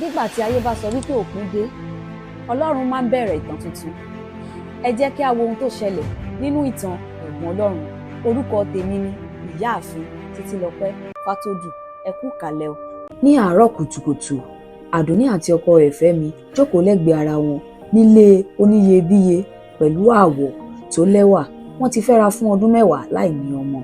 nígbà tí ayé bá sọ wípé òpin dé, Ọlọ́run máa ń bẹ̀rẹ̀ ìtàn tuntun. Ẹ jẹ́ kí a wo ohun tó ṣẹlẹ̀ nínú ìtàn ẹ̀gbọ́n Ọlọ́run. Orúkọ tèmi ni Ìyáàfin Títílọpẹ́ Fátódù. Ẹ kú ìkàlẹ̀ o. Ní àárọ̀ kùtùkùtù, Àdùnní àti ọkọ rẹ̀ Fẹ́mi jókòó lẹ́gbẹ̀ẹ́ ara wọn nílé oníyebíye pẹ̀lú àwọ̀ tó lẹ́wà. Wọ́n ti fẹ́ra fún ọdún 10 láì ní ọmọ.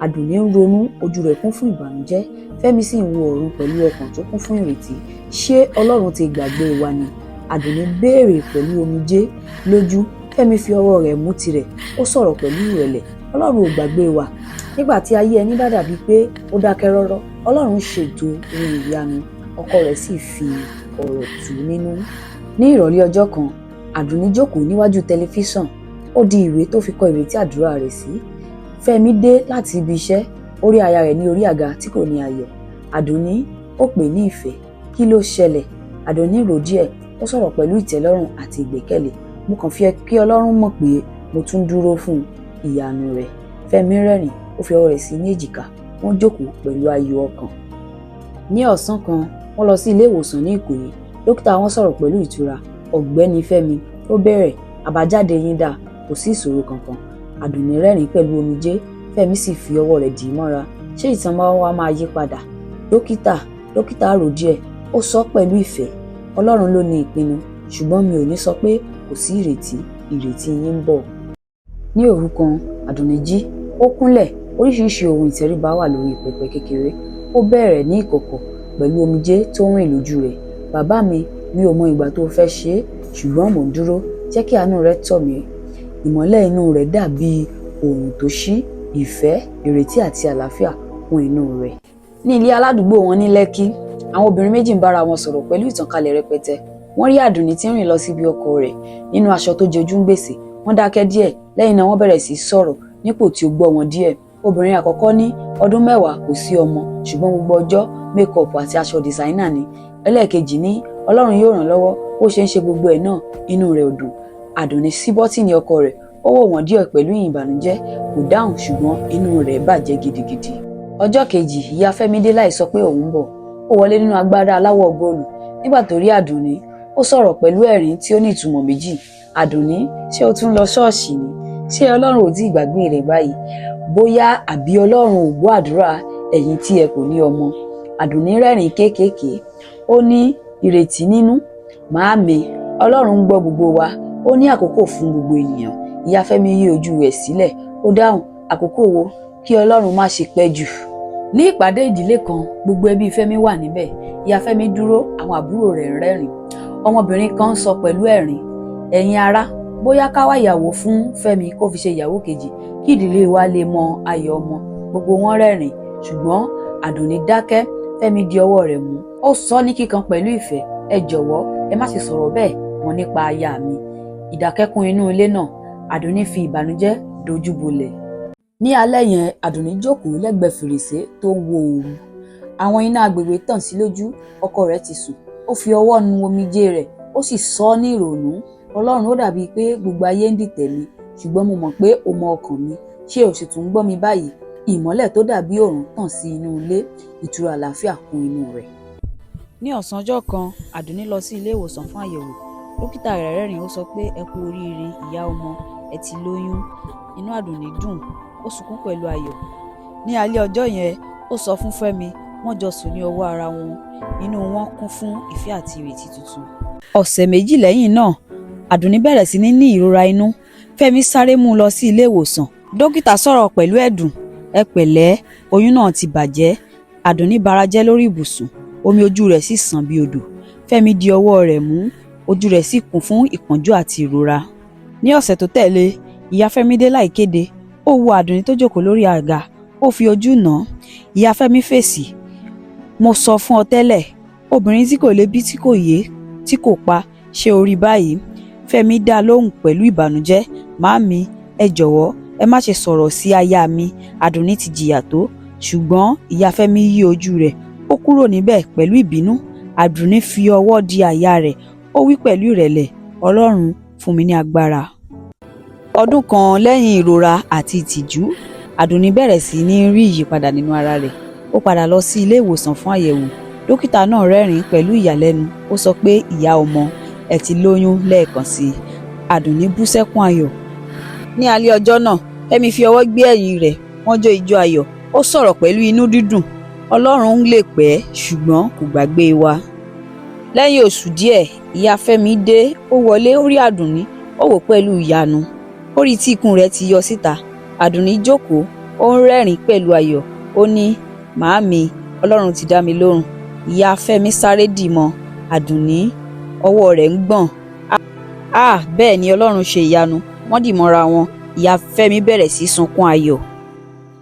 Àdùnní ń ronú, ojú rẹ̀ kún fún ìbànújẹ́. Fẹ́mi sì ń wo ọ̀run pẹ̀lú ọkàn tó kún fún ìrètí. Ṣé Ọlọ́run ti gbàgbé wa ni? Àdùnní béèrè pẹ̀lú omijé lójú. Fẹ́mi fi ọwọ́ rẹ̀ mú tirẹ̀. Ó sọ̀rọ̀ pẹ̀lú ìrẹ̀lẹ̀. Ọlọ́run ò gbàgbé wa. Nígbà tí ayé ẹni bá dàbí pé ó dákẹ́ rọ́rọ́, Ọlọ́run ṣètò ohun ìyanu. Ọkọ rẹ̀ sì fi ọ̀rọ̀ tù ú nínú. Ní ìrọ̀lẹ́ ọjọ́ kan, Àdùnní jókòó níwájú tẹlifíṣàn. Ó di ìwé tó fi kọ ìrètí àdúrà rẹ̀ sí. Fẹ́mi dé láti ibi iṣẹ́. Ó rí aya rẹ̀ ní orí àga tí kò ní ayọ̀. Àdùnní ó pè ní ìfẹ́. Kí ló ṣẹlẹ̀? Àdùnní rò díẹ̀. Ó sọ̀rọ̀ pẹ̀lú ìtẹ́lọ́rùn àti ìgbẹ́kẹ̀lé. Mo kàn fẹ́ kí Ọlọ́run mọ̀ pé mo tún dúró fún ìyanu rẹ̀. Fẹ́mi rẹ́rìn. Ó fi ọwọ́ rẹ̀ sí ní èjìká. Wọ́n jókòó pẹ̀lú ayọ̀ ọkàn. Ní ọ̀sán kan, wọ́n lọ sí ilé ìwòsàn ní Ìkòyí. Dókítà wọn sọ̀rọ̀ pẹ̀lú ìtura. Ọ̀gbẹ́ni Fẹ́mi, ó bẹ̀rẹ̀, àbájáde yín dà, kò sí ìṣòro kankan. Àdùnní rẹ́rìn pẹ̀lú omijé. Fẹ́mi sì fi ọwọ́ rẹ̀ dì í mọ́ra. Ṣé ìtàn wa máa yí padà? Dókítà rò díẹ̀. Ó sọ pẹ̀lú ìfẹ́. Ọlọ́run ló ní ìpinnu, ṣùgbọ́n mi ò ní sọ pé kò sí ìrètí yín ń bọ̀. Ní òru kan, Àdùnní jí. Ó kúnlẹ̀. Oríṣiríṣi ohun ìtẹríba wà lórí pẹpẹ kékeré. Ó bẹ̀rẹ̀ ní ìkọ̀kọ̀ pẹ̀lú omijé tó ń rìn lójú rẹ̀. Bàbá mi ò mọ ìgbà tó fẹ́ ṣe é, ṣùgbọ́n mò ń dúró. Jẹ́ kí àánú rẹ tọ̀ mí. Ìmọ́lẹ̀ inú rẹ̀ dàbí oòrùn tó ṣí. Ìfẹ́, ìrètí àti àlàáfíà kún inú rẹ̀. Ní ilé aládùúgbò wọn ní Lẹ́kí, àwọn obìnrin méjì ń bára wọn sọ̀rọ̀ pẹ̀lú ìtànkálẹ̀ rẹpẹtẹ. Wọ́n rí Àdùnní tí ń rìn lọ síbi ọkọ rẹ̀ nínú aṣọ tó jọjú ń gbèsè. Wọ́n dákẹ́ díẹ̀, lẹ́yìn náà wọ́n bẹ̀rẹ̀ sí sọ̀rọ̀ nípò tí ó gbọ́ wọn díẹ̀. Obìnrin àkọ́kọ́ ní ọdún 10 kò sí ọmọ, ṣùgbọ́n gbogbo ọjọ́ mékọ̀pù àti aṣọ dìsáínà ni. Ẹlẹ́ẹ̀kejì ní Ọlọ́run yóò ràn lọ́wọ́, ó ṣe ń ṣe gbogbo ẹ̀ náà, inú rẹ̀ ò dùn. Àdùnní sí bọ́tìnì ọkọ rẹ̀. Ó wò wọ́n díẹ̀ pẹ̀lú ìbànújẹ́. Kò dáhùn, ṣùgbọ́n inú rẹ̀ bàjẹ́ gidigidi. Ọjọ́ kejì, ìyá Fẹ́mi dé láì sọ pé òun ń bọ̀. Ó wọlé nínú agbádá aláwọ̀ góòlù. Nígbà tó rí Àdùnní, ó sọ̀rọ̀ pẹ̀lú ẹ̀rín tí ó ní ìtumọ̀ méjì. Àdùnní, ṣé o tún lọ ṣọ́ọ̀ṣì ni? Ṣé Ọlọ́run ò tí ì gbàgbé rẹ̀ báyìí? Bóyá àbí Ọlọ́run ò gbọ́ àdúrà ẹ̀yin tí ẹ kò ní ọmọ. Àdùnní rẹ́rìn kéékèèké. Ó ní ìrètí nínú. Màámi, Ọlọ́run ń gbọ́ gbogbo wa. Ó ní àkókò fún gbogbo ènìyàn. Ìyá Fẹ́mi yí ojú rẹ̀ sílẹ̀. Ó dáhùn, àkókò wo? Kí Ọlọ́run má ṣe pẹ́ jù. Ní ìpàdé ìdílé kan, gbogbo ẹbí Fẹ́mi wà níbẹ̀. Ìyá Fẹ́mi dúró, àwọn àbúrò rẹ̀ ń rẹ́rìn. Ọmọbìnrin kan sọ pẹ̀lú ẹ̀rín, ẹ̀yin ará, bóyá ká wá ìyàwó fún Fẹ́mi kó fi ṣe ìyàwó kejì, kí ìdílé wa lè mọ ayọ̀ ọmọ. Gbogbo wọn rẹ́rìn, ṣùgbọ́n Àdùnní dákẹ́. Fẹ́mi di ọwọ́ rẹ̀ mú. Ó sọ ní kíkan pẹ̀lú ìfẹ́, ẹ jọ̀wọ́, ẹ má ṣe sọ̀rọ̀ bẹ́ẹ̀ mọ́ nípa aya mi. Ìdákẹ́kún inú ilé náà. Àdùnní fi ìbànújẹ́ dojú bolẹ̀. Ní alẹ́ yẹn, Àdùnní jókòó lẹ́gbẹ̀ẹ́ fèrèsé tó ń wo òru. Àwọn iná agbègbè tàn sí lójú. Ọkọ rẹ̀ ti sùn. Ó fi ọwọ́ nu omijé rẹ̀. Ó sì sọ ní ìrònú, Ọlọ́run, ó dàbí pé gbogbo ayé ń dìtẹ̀ mi, ṣùgbọ́n mo mọ̀ pé o mọ ọkàn mi. Ṣé o sì tún gbọ́ mi báyìí? Ìmọ́lẹ̀ tó dàbí òòrùn tàn sí inú ilé. Ìtura àlàáfíà kún inú rẹ̀. Ní ọ̀sán ọjọ́ kan, Àdùnní lọ sí ilé ìwòsàn fún àyẹ̀wò. Dókítà rẹ̀ rẹ́rìn. Ó sọ pé ẹ kú oríire ìyá ọmọ, ẹ ti lóyún. Inú Àdùnní dùn. Ó sunkún pẹ̀lú ayọ̀. Ní alẹ́ ọjọ́ yẹn, ó sọ fún Fẹ́mi. Wọ́n jọ sùn ní ọwọ́ ara wọn. Inú wọn kún fún ìfẹ́ àti ìrètí tuntun. Ọ̀sẹ̀ méjì lẹ́yìn náà, Àdùnní bẹ̀rẹ̀ sí ní ìrora inú. Fẹ́mi sáré mú un lọ sí ilé ìwòsàn. Dókítà sọ̀rọ̀ pẹ̀lú ẹ̀dùn. Ẹ pẹ̀lẹ́, oyún náà ti bàjẹ́. Àdùnní barajẹ́ lórí ibùsùn. Omi ojú rẹ̀ sì sàn bí odò. Fẹ́mi di ọwọ́ rẹ̀ mú. Ojú rẹ̀ sì kún fún ìpọ́njú àti ìrora. Ní ọ̀sẹ̀ tó tẹ̀lé, ìyá Fẹ́mi dé láì kéde. Ó wo Àdùnní tó jókòó lórí àga. Ó fi ojú nà án. Ìyá Fẹ́mi fèsì, mo sọ fún ọ tẹ́lẹ̀, obìnrin tí kò lè bí, tí kò yé, tí kò pa, ṣé o rí báyìí? Fẹ́mi dá lóhùn pẹ̀lú ìbànújẹ́, màámi, ẹ jọ̀wọ́, ẹ má ṣe sọ̀rọ̀ sí aya mi. Àdùnní ti jìyà tó. Ṣùgbọ́n ìyá Fẹ́mi yí ojú rẹ̀. Ó kúrò níbẹ̀ pẹ̀lú ìbínú. Àdùnní fi ọwọ́ di àyà rẹ̀. Ó wí pẹ̀lú ìrẹ̀lẹ̀, Ọlọ́run, fún mi ní agbára. Ọdún kan lẹ́yìn ìrora àti ìtìjú, Àdùnní bẹ̀rẹ̀ sí ní rí ìyípadà nínú ara rẹ̀. Ó padà lọ sí ilé ìwòsàn fún àyẹ̀wò. Dókítà náà rẹ́rìn-ín pẹ̀lú ìyàlẹ́nu. Ó sọ pé ìyá ọmọ, ẹ ti lóyún lẹ́ẹ̀kan sí i. Àdùnní bú sẹ́kún ayọ̀. Ní alẹ́ ọjọ́ náà, Fẹ́mi fi ọwọ́ gbé ẹ̀yìn rẹ̀, wọ́n jó ijó ayọ̀. Ó sọ̀rọ̀ pẹ̀lú inú dídùn. Ọlọ́run ń lè pẹ́, ṣùgbọ́n kò gbàgbé wa. Lẹ́yìn oṣù díẹ̀, ìyá Fẹ́mi dé. Ó wọlé, ó rí Àdùnní. Ó wò pẹ̀lú ìyanu. Ó rí tí ikùn rẹ̀ ti yọ síta. Àdùnní jókòó, ó ń rẹ́rìn-ín pẹ̀lú ayọ̀. Ó ní, "Màámi, Ọlọ́run ti dá mi lóhùn." Ìyá Fẹ́mi sáré dì mọ́ Àdùnní, ọwọ́ rẹ̀ ń gbọ̀n. Bẹ́ẹ̀ ni Ọlọ́run ṣe ìyanu. Wọ́n dì mọ́ra wọn. Ìyá Fẹ́mi bẹ̀rẹ̀ sí sunkún ayọ̀.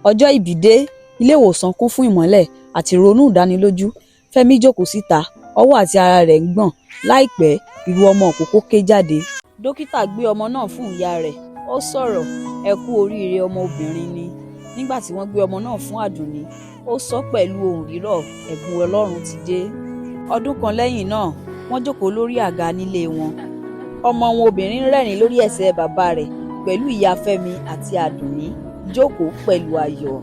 Ọjọ́ ìbí dé. Ilé ìwòsàn kún fún ìmọ́lẹ̀ àti ìrònú ìdánilójú. Fẹ́mi jókòó síta, ọwọ́ àti ara rẹ̀ ń gbọ̀n. Láìpẹ́, ìrù ọmọ òkókó ké jáde. Dókítà gbé ọmọ náà fún ìyá rẹ̀. Ó sọ̀rọ̀, "Ẹ kú oríire ọmọ obìnrin ni." Nígbà tí wọ́n gbé ọmọ náà fún Àdùnní, ó sọ pẹ̀lú ohùn rírọ̀, "Ẹ̀bùn Ọlọ́run ti dé." Ọdún kan lẹ́yìn náà, wọ́n jókòó lórí àga nílé wọn. Ọmọ wọn obìnrin rẹ́rìn lórí ẹsẹ̀ bàbá rẹ̀ pẹ̀lú ìyá Fẹ́mi àti Àdùnní jókòó pẹ̀lú ayọ̀.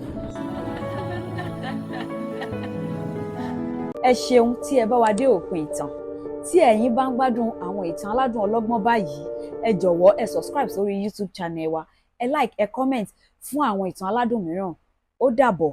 Ẹ ṣeun tí ẹ bá wa dé òpin ìtàn. Tí ẹ̀yin bá ń gbádùn àwọn ìtàn aládùn ọlọ́gbọ́n báyìí, ẹ jọ̀wọ́ ẹ subscribe sórí YouTube channel wa, ẹ like, ẹ comment fún àwọn ìtàn aládùn mìíràn. Ó dàbọ̀.